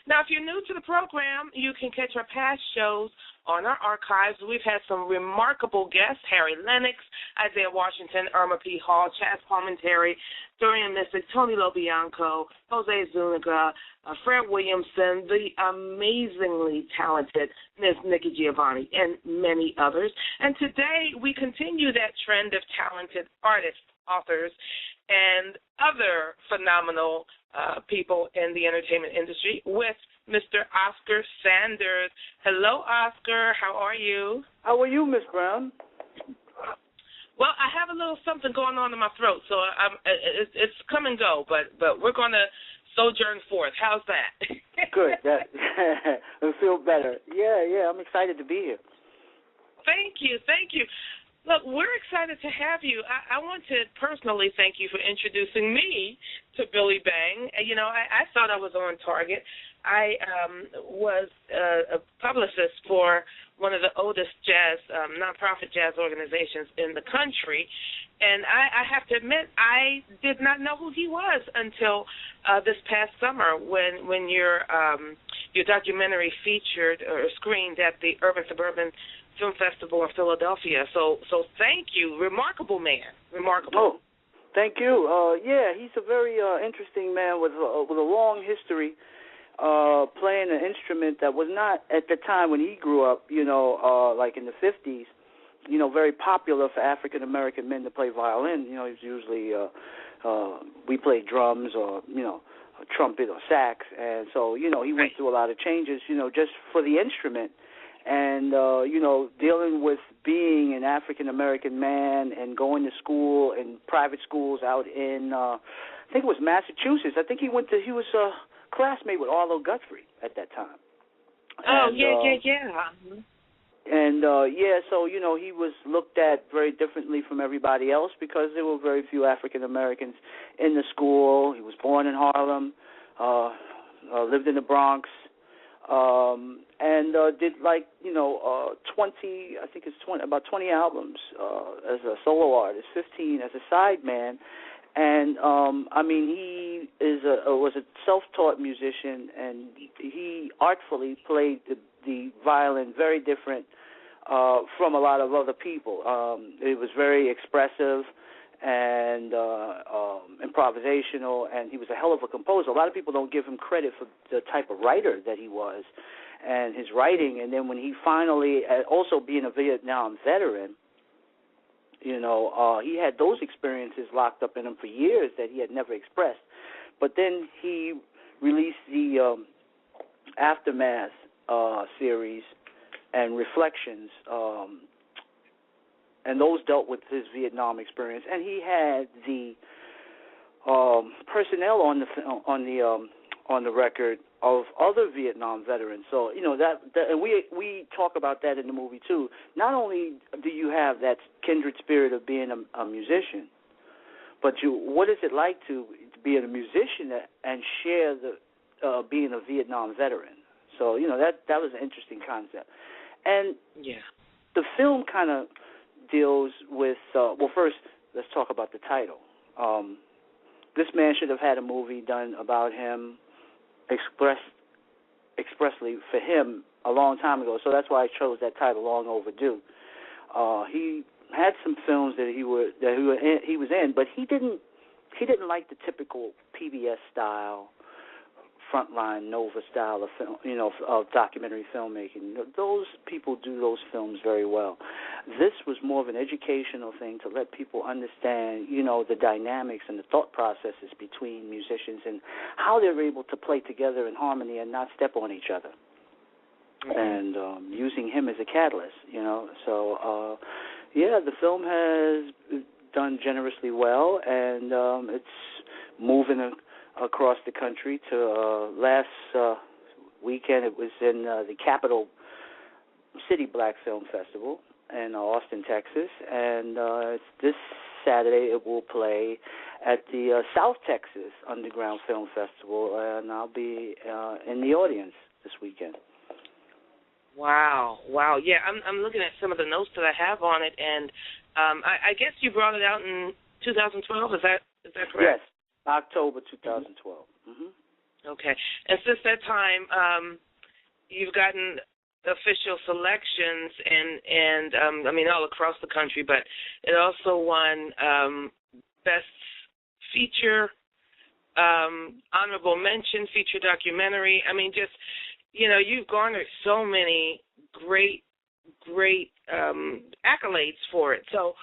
Now, if you're new to the program, you can catch our past shows on our archives. We've had some remarkable guests: Harry Lennox, Isaiah Washington, Irma P. Hall, Chaz Palminteri, Dorian Missick, Tony Lobianco, Jose Zuniga, Fred Williamson, the amazingly talented Ms. Nikki Giovanni, and many others. And today we continue that trend of talented artists, authors, and other phenomenal people in the entertainment industry with Mr. Oscar Sanders. Hello, Oscar. How are you? How are you, Miss Brown? Well, I have a little something going on in my throat, so it's come and go, but we're going to sojourn forth. How's that? Good. I feel better. Yeah, I'm excited to be here. Thank you. Look, we're excited to have you. I want to personally thank you for introducing me to Billy Bang. You know, I thought I was on target. I was a publicist for one of the oldest jazz, nonprofit jazz organizations in the country, and I have to admit I did not know who he was until this past summer when your documentary featured or screened at the Urban Suburban Film Festival in Philadelphia. So thank you. Remarkable man. Remarkable. Oh, thank you. Yeah, he's a very interesting man with a long history playing an instrument that was not, at the time when he grew up, like in the 50s, very popular for African-American men to play violin. It was usually, we played drums or, a trumpet or sax. And so, he went through a lot of changes, just for the instrument. And, dealing with being an African-American man and going to school in private schools out in, I think it was Massachusetts. I think he was a classmate with Arlo Guthrie at that time. Oh, and, yeah. And, so, he was looked at very differently from everybody else because there were very few African-Americans in the school. He was born in Harlem, lived in the Bronx, and did about 20 albums as a solo artist, 15 as a sideman. And, he was a self-taught musician, and he artfully played the violin very different from a lot of other people. It was very expressive and improvisational, and he was a hell of a composer. A lot of people don't give him credit for the type of writer that he was and his writing. And then when he finally, also being a Vietnam veteran, he had those experiences locked up in him for years that he had never expressed. But then he released the Aftermath series and Reflections, and those dealt with his Vietnam experience. And he had the personnel on the record of other Vietnam veterans. So that and we talk about that in the movie too. Not only do you have that kindred spirit of being a musician, but what is it like to be a musician and share the being a Vietnam veteran? So that was an interesting concept. And the film kind of deals with first let's talk about the title. This man should have had a movie done about him, expressly for him a long time ago. So that's why I chose that title, Long Overdue. He had some films that he was in, but he didn't like the typical PBS style, Frontline Nova style of film, of documentary filmmaking. Those people do those films very well. This was more of an educational thing to let people understand, the dynamics and the thought processes between musicians and how they're able to play together in harmony and not step on each other. And using him as a catalyst, So, the film has done generously well, and it's moving across the country. To last weekend, it was in the Capital City Black Film Festival in Austin, Texas, and this Saturday it will play at the South Texas Underground Film Festival, and I'll be in the audience this weekend. Wow. Yeah, I'm looking at some of the notes that I have on it, and I guess you brought it out in 2012. Is that correct? Yes. October 2012. Mm-hmm. Okay. And since that time, you've gotten official selections and I mean all across the country, but it also won Best Feature, Honorable Mention, Feature Documentary. I mean, just, you've garnered so many great accolades for it. So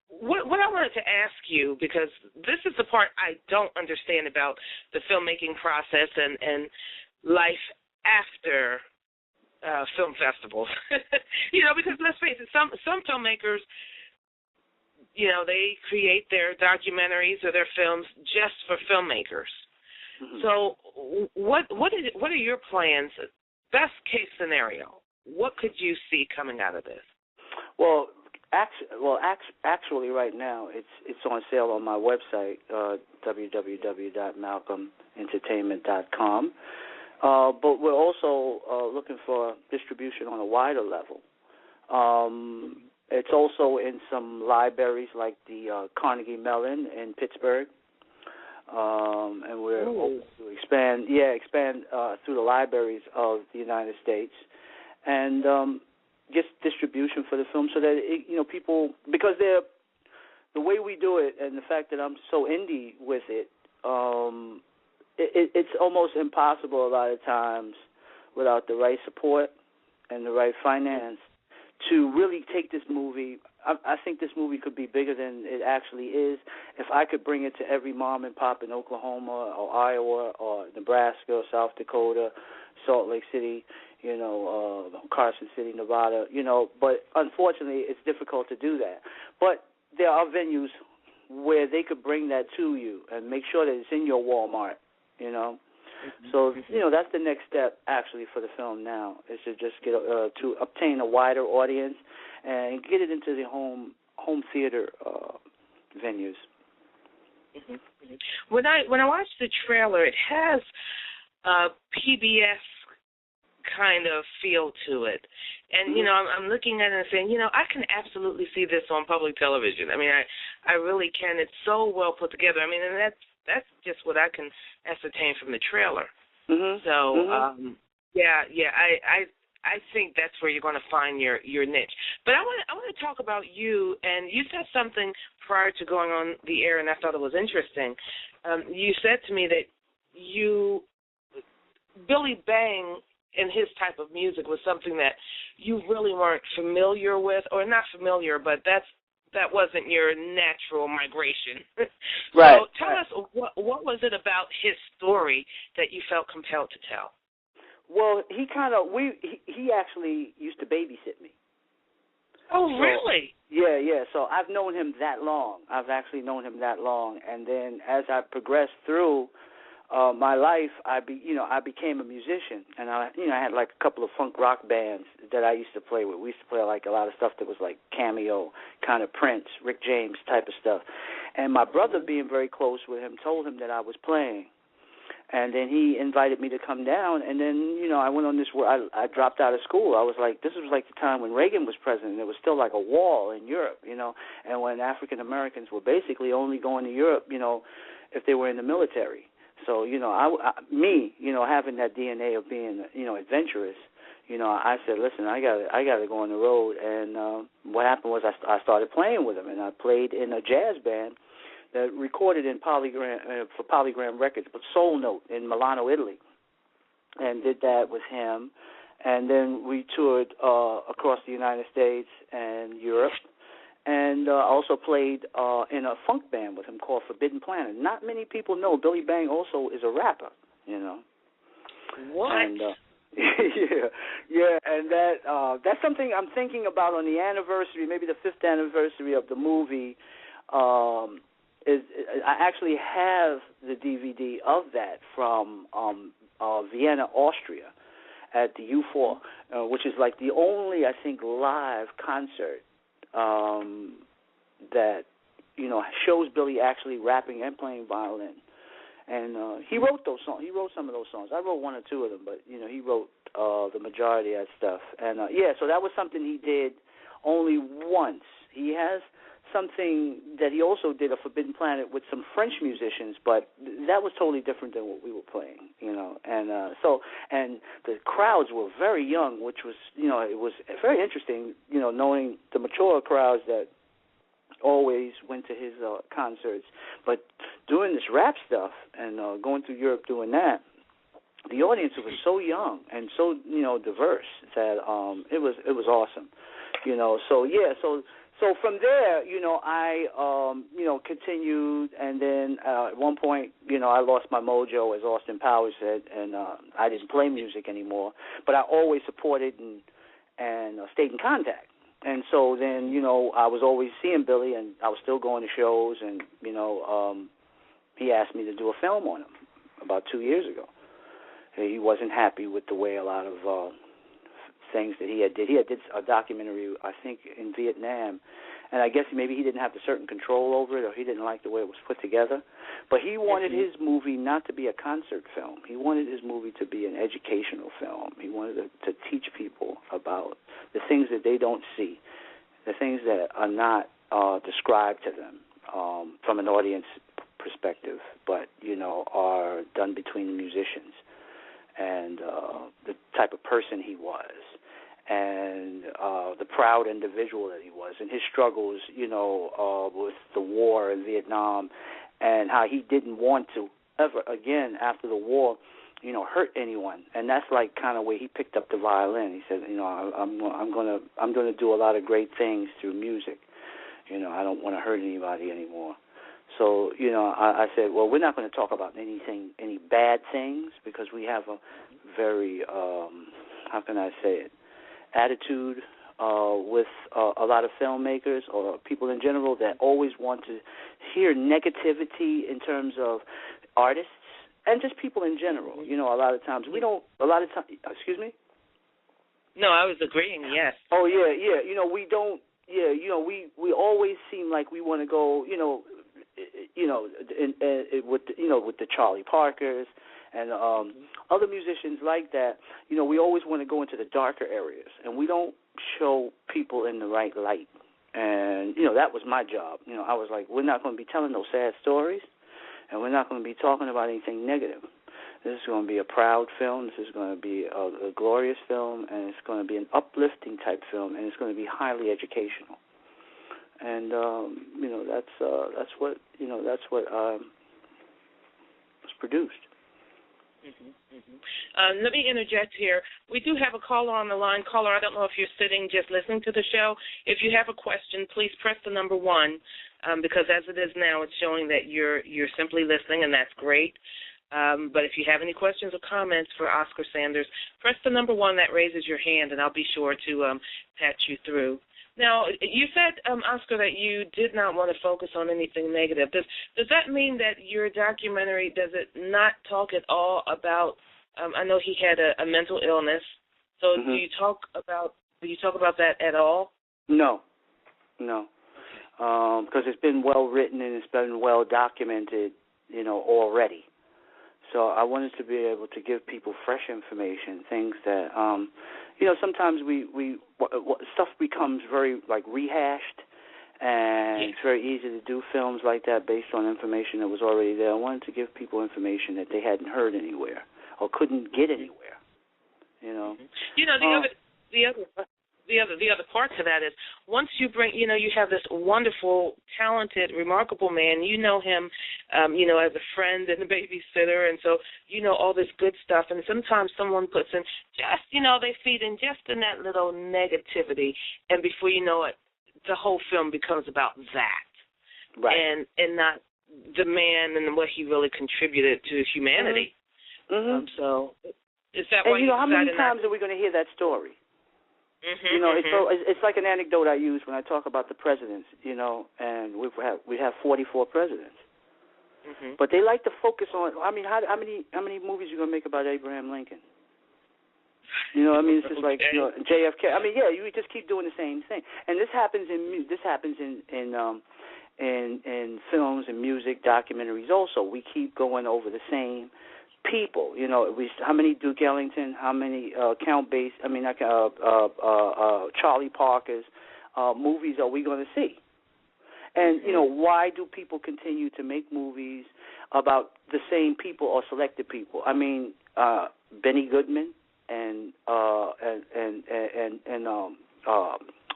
what I wanted to ask you, because this is the part I don't understand about the filmmaking process and life after film festivals. Because let's face it, some filmmakers, they create their documentaries or their films just for filmmakers. Mm-hmm. So what are your plans? Best case scenario, what could you see coming out of this? Well, actually, right now it's on sale on my website, www.malcolmentertainment.com. But we're also looking for distribution on a wider level. It's also in some libraries like the Carnegie Mellon in Pittsburgh, and we're hoping to expand through the libraries of the United States, and just distribution for the film, so that people, because the way we do it, and the fact that I'm so indie with it, it's almost impossible a lot of times without the right support and the right finance to really take this movie. I think this movie could be bigger than it actually is if I could bring it to every mom and pop in Oklahoma or Iowa or Nebraska or South Dakota, Salt Lake City, Carson City, Nevada, but unfortunately it's difficult to do that. But there are venues where they could bring that to you and make sure that it's in your Walmart, Mm-hmm. So, that's the next step actually for the film now, is to just get to obtain a wider audience and get it into the home theater venues. Mm-hmm. When I watched the trailer, it has a PBS kind of feel to it. And, I'm looking at it and saying, I can absolutely see this on public television. I mean, I really can. It's so well put together. I mean, and that's just what I can ascertain from the trailer. Mm-hmm. So, I think that's where you're going to find your niche. But I want to talk about you, and you said something prior to going on the air, and I thought it was interesting. You said to me that Billy Bang and his type of music was something that you really weren't familiar with, or not familiar, but that wasn't your natural migration. Right. So tell us, what was it about his story that you felt compelled to tell? Well, he actually used to babysit me. Oh, really? Yeah. So I've known him that long. And then as I progressed through my life, I became a musician, and I had like a couple of funk rock bands that I used to play with. We used to play like a lot of stuff that was like cameo, kind of Prince, Rick James type of stuff. And my brother, being very close with him, told him that I was playing, and then he invited me to come down. And then I went on this. I dropped out of school. I was like, this was like the time when Reagan was president. There was still like a wall in Europe, and when African Americans were basically only going to Europe, if they were in the military. So, having that DNA of being, adventurous, I said, listen, I got to go on the road. And what happened was I started playing with him, and I played in a jazz band that recorded in for Polygram Records, but Soul Note in Milano, Italy, and did that with him. And then we toured across the United States and Europe. And also played in a funk band with him called Forbidden Planet. Not many people know Billy Bang also is a rapper, What? And, and that's something I'm thinking about on the anniversary, maybe the 5th anniversary of the movie. I actually have the DVD of that from Vienna, Austria, at the U4, which is like the only, I think, live concert that shows Billy actually rapping and playing violin, and he wrote those songs. He wrote some of those songs. I wrote one or two of them, but he wrote the majority of that stuff. And so that was something he did only once. He has something that he also did, a Forbidden Planet, with some French musicians, but that was totally different than what we were playing, and and the crowds were very young, which was, it was very interesting, knowing the mature crowds that always went to his concerts, but doing this rap stuff and going through Europe doing that, the audience was so young and so diverse that it was awesome, So from there, I continued, and then at one point, I lost my mojo, as Austin Powers said, and I didn't play music anymore. But I always supported and stayed in contact. And so then, I was always seeing Billy, and I was still going to shows, and he asked me to do a film on him about 2 years ago. He wasn't happy with the way a lot of things that he did. He did a documentary, I think, in Vietnam, and I guess maybe he didn't have a certain control over it, or he didn't like the way it was put together. But he wanted his movie not to be a concert film. He wanted his movie to be an educational film. He wanted to teach people about the things that they don't see, the things that are not described to them from an audience perspective, but, are done between the musicians, and the type of person he was, and the proud individual that he was, and his struggles, with the war in Vietnam, and how he didn't want to ever again after the war, hurt anyone. And that's like kind of where he picked up the violin. He said, I'm gonna do a lot of great things through music. I don't want to hurt anybody anymore. So, I said, well, we're not going to talk about any bad things, because we have a very, how can I say it, attitude with a lot of filmmakers or people in general that always want to hear negativity in terms of artists and just people in general. A lot of times excuse me? No, I was agreeing, yes. Oh, yeah. We don't, we always seem like we want to go, with the Charlie Parkers and other musicians like that, we always want to go into the darker areas, and we don't show people in the right light. And, that was my job. I was like, we're not going to be telling those sad stories, and we're not going to be talking about anything negative. This is going to be a proud film. This is going to be a glorious film, and it's going to be an uplifting type film, and it's going to be highly educational. And that's what was produced. Let me interject here. We do have a caller on the line. Caller, I don't know if you're sitting just listening to the show. If you have a question, please press the number 1, because as it is now, it's showing that you're simply listening, and that's great. But if you have any questions or comments for Oscar Sanders, press the number 1 that raises your hand, and I'll be sure to patch you through. Now, you said, Oscar, that you did not want to focus on anything negative. Does that mean that your documentary, does it not talk at all about, I know he had a mental illness, so do you talk about that at all? No. Because it's been well written and it's been well documented, already. So I wanted to be able to give people fresh information, things that, sometimes we stuff becomes very, rehashed, and it's very easy to do films like that based on information that was already there. I wanted to give people information that they hadn't heard anywhere or couldn't get anywhere, The other part to that is, once you bring, you have this wonderful, talented, remarkable man. You know him, as a friend and a babysitter, and so all this good stuff. And sometimes someone puts in just, they feed in just in that little negativity, and before you know it, the whole film becomes about that, right? And not the man and what he really contributed to humanity. So, is that why? And how many times are we going to hear that story? It's like an anecdote I use when I talk about the presidents, and we have 44 presidents. But they like to focus on, how many movies are you going to make about Abraham Lincoln? It's just like, JFK. You just keep doing the same thing. And this happens in films and music, documentaries also. We keep going over the same people, how many Duke Ellington, how many Charlie Parkers movies are we going to see? And, why do people continue to make movies about the same people or selected people? I mean, Benny Goodman and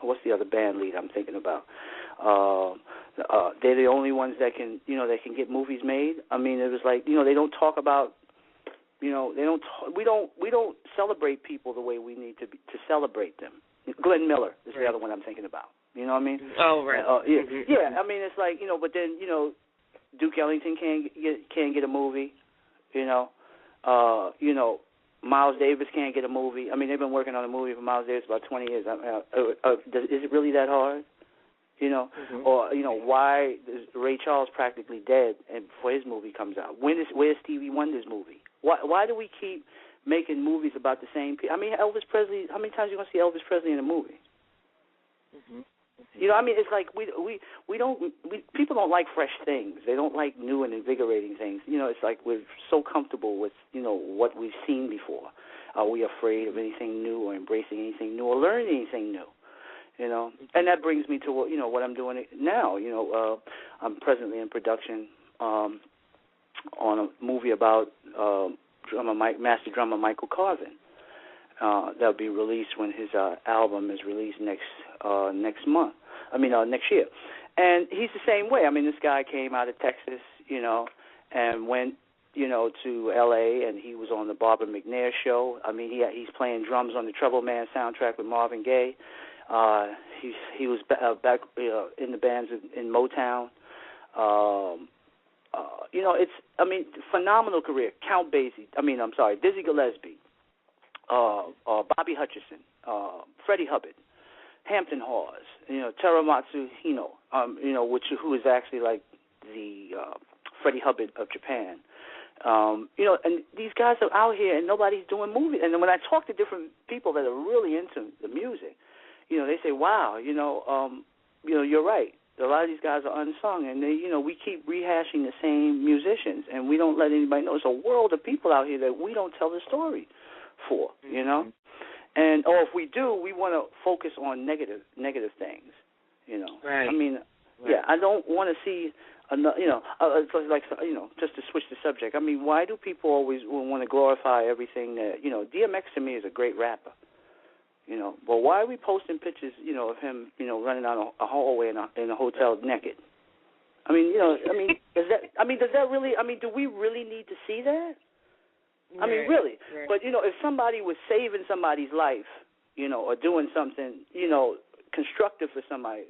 what's the other band lead I'm thinking about? They're the only ones that can, that can get movies made. I mean, it was like, they don't talk about, we don't celebrate people the way we need to celebrate them. Glenn Miller is the other one I'm thinking about. You know what I mean? Oh, right. Yeah. I mean, it's like, but then, Duke Ellington can't get a movie. Miles Davis can't get a movie. I mean, they've been working on a movie for Miles Davis about 20 years. Is it really that hard? Or why is Ray Charles practically dead and before his movie comes out? Where's Stevie Wonder's movie? Why do we keep making movies about the same people? I mean, Elvis Presley. How many times are you gonna see Elvis Presley in a movie? I mean, it's like people don't like fresh things. They don't like new and invigorating things. It's like we're so comfortable with what we've seen before. Are we afraid of anything new or embracing anything new or learning anything new? And that brings me to what I'm doing now. I'm presently in production on a movie about master drummer Michael Carvin. That'll be released when his album is released next month. Next year. And he's the same way. I mean, this guy came out of Texas, and went, to L.A. and he was on the Barbara McNair show. I mean, he's playing drums on the Trouble Man soundtrack with Marvin Gaye. He was back in the bands in Motown. It's phenomenal career. Count Basie. Dizzy Gillespie, Bobby Hutcherson, Freddie Hubbard, Hampton Hawes, Teramatsu Hino, who is actually like the Freddie Hubbard of Japan. And these guys are out here and nobody's doing movies. And then when I talk to different people that are really into the music, they say, wow, you're right. A lot of these guys are unsung, and we keep rehashing the same musicians, and we don't let anybody know. There's a world of people out here that we don't tell the story for, And if we do, we want to focus on negative things, Right. I mean, right. Yeah, I don't want to see, just to switch the subject. I mean, why do people always want to glorify everything that, DMX to me is a great rapper, but why are we posting pictures, of him, running down a hallway in a hotel naked? I mean, does that really, do we really need to see that? I mean, really. Right. But, if somebody was saving somebody's life, or doing something, constructive for somebody,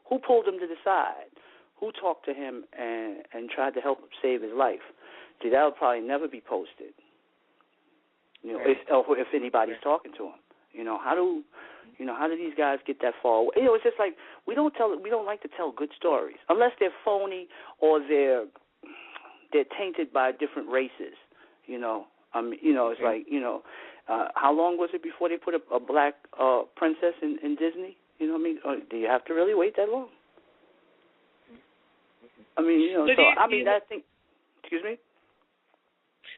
who pulled him to the side? Who talked to him and tried to help him save his life? See, that will probably never be posted, right. if anybody's right. talking to him. How do these guys get that far away? It's just like we don't like to tell good stories unless they're phony or they're tainted by different races. It's like, how long was it before they put a black princess in Disney? Do you have to really wait that long? I mean, I think. Excuse me.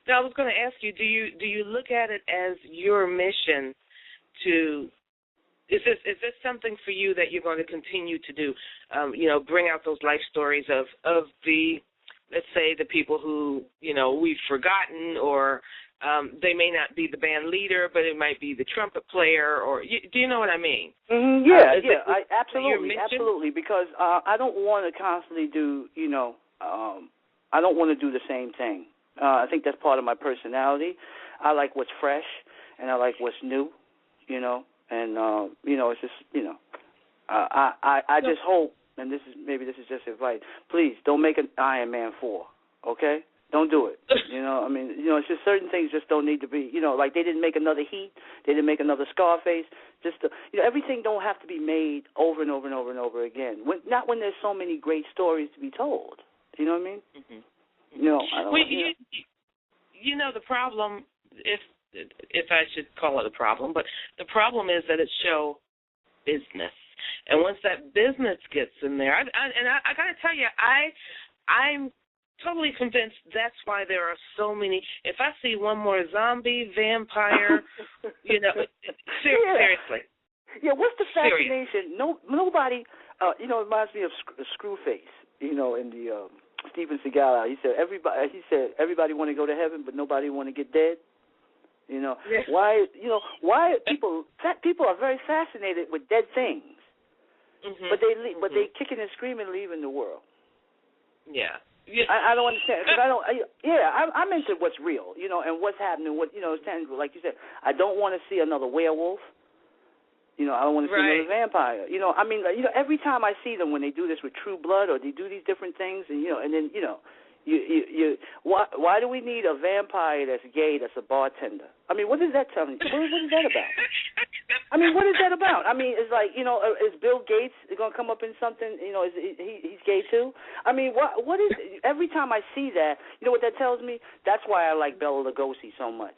No, I was going to ask you. Do you look at it as your mission to? Is this something for you that you're going to continue to do? Bring out those life stories of the, let's say, the people who we've forgotten, or they may not be the band leader, but it might be the trumpet player, or do you know what I mean? Mm-hmm, yeah, absolutely. Because I don't want to constantly do, I don't want to do the same thing. I think that's part of my personality. I like what's fresh, and I like what's new, and it's just, I just hope. And this is just advice. Please don't make an Iron Man 4, okay? Don't do it. It's just certain things just don't need to be. Like they didn't make another Heat, they didn't make another Scarface. Everything don't have to be made over and over and over and over again. Not when there's so many great stories to be told. You know what I mean? Mm-hmm. The problem, if I should call it a problem, but the problem is that it's show business. And once that business gets in there, I got to tell you, I'm totally convinced that's why there are so many. If I see one more zombie, vampire, seriously. Yeah, what's the fascination? Nobody, you know, it reminds me of Screwface. You know, in the Steven Seagal. He said everybody want to go to heaven, but nobody want to get dead. You know, why people are very fascinated with dead things, but they kicking and screaming leaving the world. Yeah. I don't understand because I'm into what's real, you know, and what's happening. What, you know, it's tangible. Like you said, I don't want to see another werewolf. You know, I don't want to see another vampire. You know, I mean, you know, every time I see them when they do this with True Blood or they do these different things, and you know, and then you know, why do we need a vampire that's gay that's a bartender? I mean, what is that telling you? What is that about? I mean, what is that about? I mean, it's like, you know, is Bill Gates going to come up in something? You know, he's gay too? I mean, what is? Every time I see that, you know what that tells me? That's why I like Bela Lugosi so much.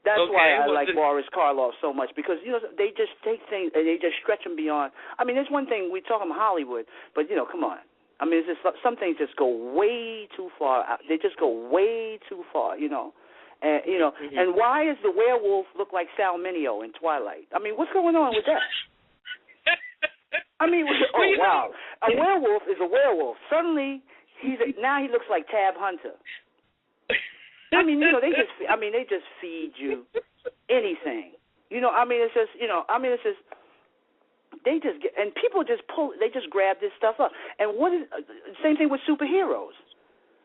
That's why I like Boris Karloff so much, because, you know, they just take things and they just stretch them beyond. I mean, there's one thing, we talk about Hollywood, but, you know, come on. I mean, it's just, some things just go way too far. They just go way too far, you know. And, you know, and why does the werewolf look like Sal Mineo in Twilight? I mean, what's going on with that? I mean, wow. A werewolf is a werewolf. Suddenly, now he looks like Tab Hunter. I mean, you know, they just feed you anything. You know, I mean, it's just, they just get, and people just they just grab this stuff up. And what is, same thing with superheroes.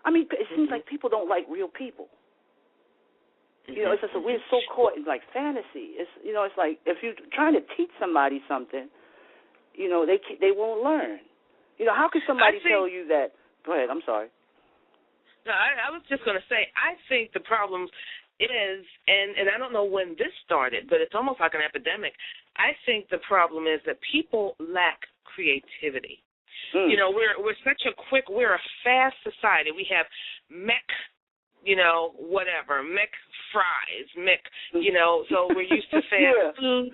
I mean, it seems like people don't like real people. You know, it's just we're so caught in like fantasy. It's, you know, it's like if you're trying to teach somebody something, you know, they won't learn. You know, how can somebody tell you that? Go ahead. I'm sorry. No, I was just going to say, I think the problem is, and I don't know when this started, but it's almost like an epidemic. I think the problem is that people lack creativity. You know, we're we're a fast society. We have mech, you know, whatever, mech fries, mech, you know, so we're used to fast food.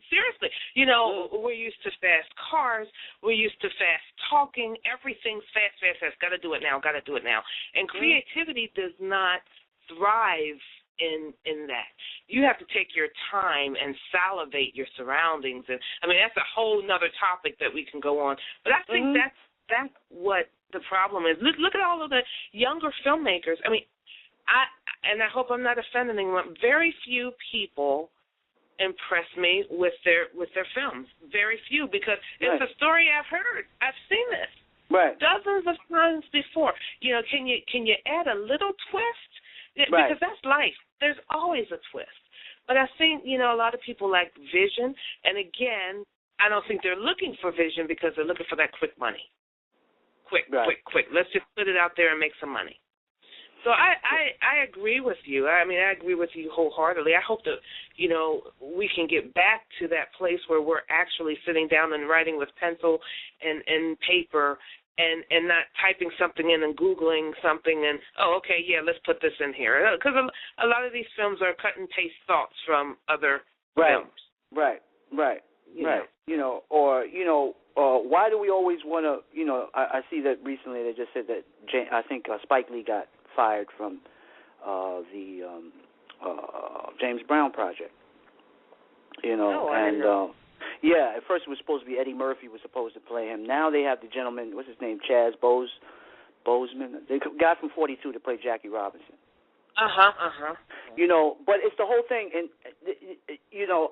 Seriously, you know, we're used to fast cars. We're used to fast talking. Everything's fast. Got to do it now. And creativity does not thrive in that. You have to take your time and salivate your surroundings. And I mean, that's a whole nother topic that we can go on. But I think that's what the problem is. Look at all of the younger filmmakers. I mean, I hope I'm not offending anyone. Very few people impress me with their films. Very few, because it's a story I've heard. I've seen this dozens of times before. You know, can you add a little twist? Because that's life. There's always a twist. But I think, you know, a lot of people lack vision, and again, I don't think they're looking for vision because they're looking for that quick money. Quick. Let's just put it out there and make some money. So I agree with you. I mean, I agree with you wholeheartedly. I hope that, you know, we can get back to that place where we're actually sitting down and writing with pencil and paper and not typing something in and Googling something and, let's put this in here. Because a lot of these films are cut and paste thoughts from other films. Right. You know, or, you know, why do we always want to, you know, I see that recently they just said that I think Spike Lee got fired from the James Brown project. You know, at first it was supposed to be Eddie Murphy was supposed to play him. Now they have the gentleman, what's his name, Chaz Boseman, the guy from 42 to play Jackie Robinson. You know, but it's the whole thing, and you know,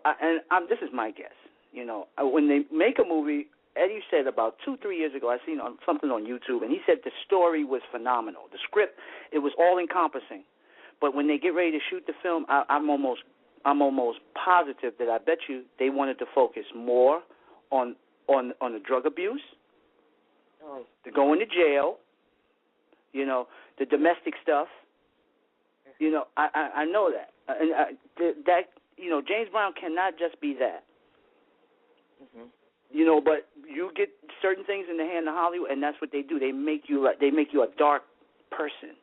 this is my guess. You know, when they make a movie, Eddie said about 2-3 years ago, I seen something on YouTube, and he said the story was phenomenal. The script, it was all encompassing. But when they get ready to shoot the film, I'm almost positive that I bet you they wanted to focus more on the drug abuse, the going to jail, you know, the domestic stuff. You know, I know that, and that you know, James Brown cannot just be that. You know, but you get certain things in the hand of Hollywood, and that's what they do. They make you a dark person.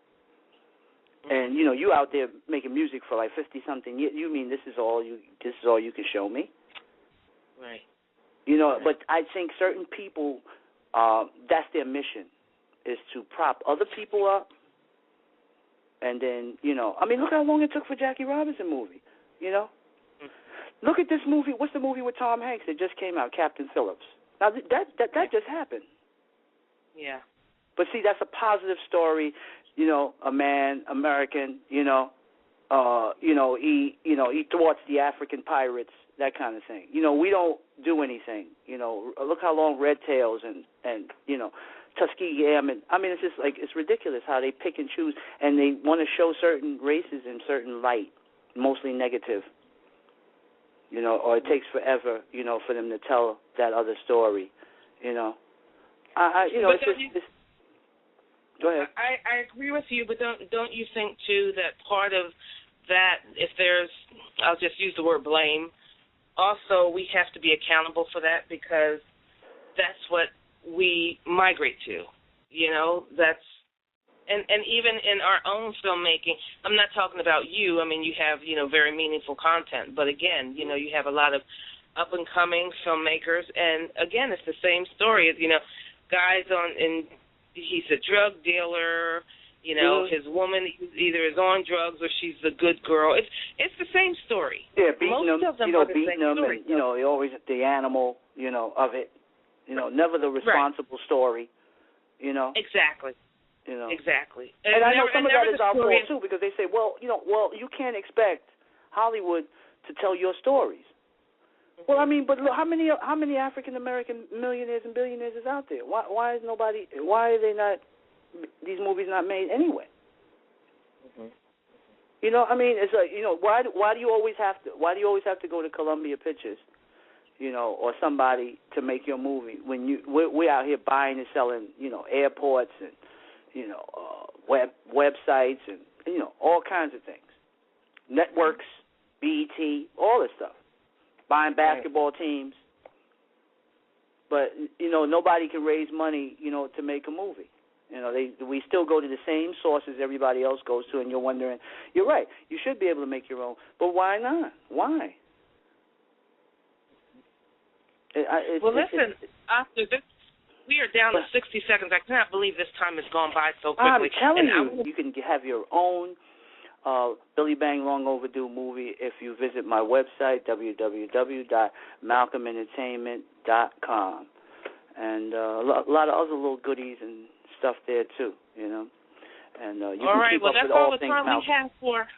And you know, you out there making music for like 50-something years. You mean this is all you can show me? Right. You know, but I think certain people, that's their mission, is to prop other people up. And then, you know, I mean, look how long it took for Jackie Robinson movie. You know, Look at this movie. What's the movie with Tom Hanks that just came out, Captain Phillips? Now, that just happened. Yeah. But see, that's a positive story. You know, a man, American. You know, he thwarts the African pirates, that kind of thing. You know, we don't do anything. You know, look how long Red Tails and you know, Tuskegee Airmen. I mean, it's just like, it's ridiculous how they pick and choose, and they want to show certain races in certain light, mostly negative. You know, or it takes forever, you know, for them to tell that other story. You know, go ahead. I agree with you, but don't you think too that part of that, if there's, I'll just use the word blame, also we have to be accountable for that, because that's what we migrate to. You know, that's, and even in our own filmmaking, I'm not talking about you. I mean, you have, you know, very meaningful content, but again, you know, you have a lot of up and coming filmmakers, and again, it's the same story. You know, guys he's a drug dealer. You know, his woman either is on drugs or she's the good girl. It's the same story. Yeah, beating Most them, of them you know, are the beating same them, story. and you know, they always the animal, you know, of it. You know, never the responsible story. You know. Exactly. You know. Exactly. And I know some of that is our fault too, because they say, well, you can't expect Hollywood to tell your stories. Mm-hmm. Well, I mean, but look, how many African American millionaires and billionaires is out there? Why are these movies not made anyway? Mm-hmm. You know, I mean, it's like, you know, why do you always have to go to Columbia Pictures, you know, or somebody to make your movie when we're out here buying and selling, you know, airports and, you know, websites and, you know, all kinds of things, networks, BET, all this stuff, buying basketball teams. But, you know, nobody can raise money, you know, to make a movie. You know, we still go to the same sources everybody else goes to, and you're wondering, you're right, you should be able to make your own, but why not? Why? Listen, after this, we are down to 60 seconds. I cannot believe this time has gone by so quickly. I'm telling you, you can have your own Billy Bang Long Overdue movie if you visit my website, www.malcolmentertainment.com. And a lot of other little goodies and stuff there, too, you know. And you all can right, keep well, up that's with all the things time Malcolm. we have for.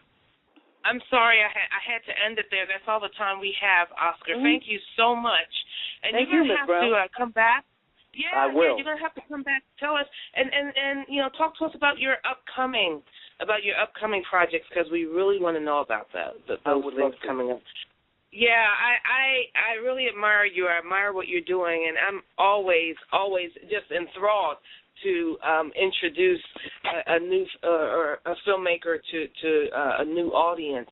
I'm sorry, I had to end it there. That's all the time we have, Oscar. Mm-hmm. Thank you so much. And Thank you're going you, to have Brown. to come back. Yeah, I will. You're going to have to come back, tell us, and you know, talk to us about your upcoming projects, because we really want to know about that. Those things coming up. Yeah, I really admire you. I admire what you're doing, and I'm always just enthralled to introduce a new or a filmmaker to a new audience.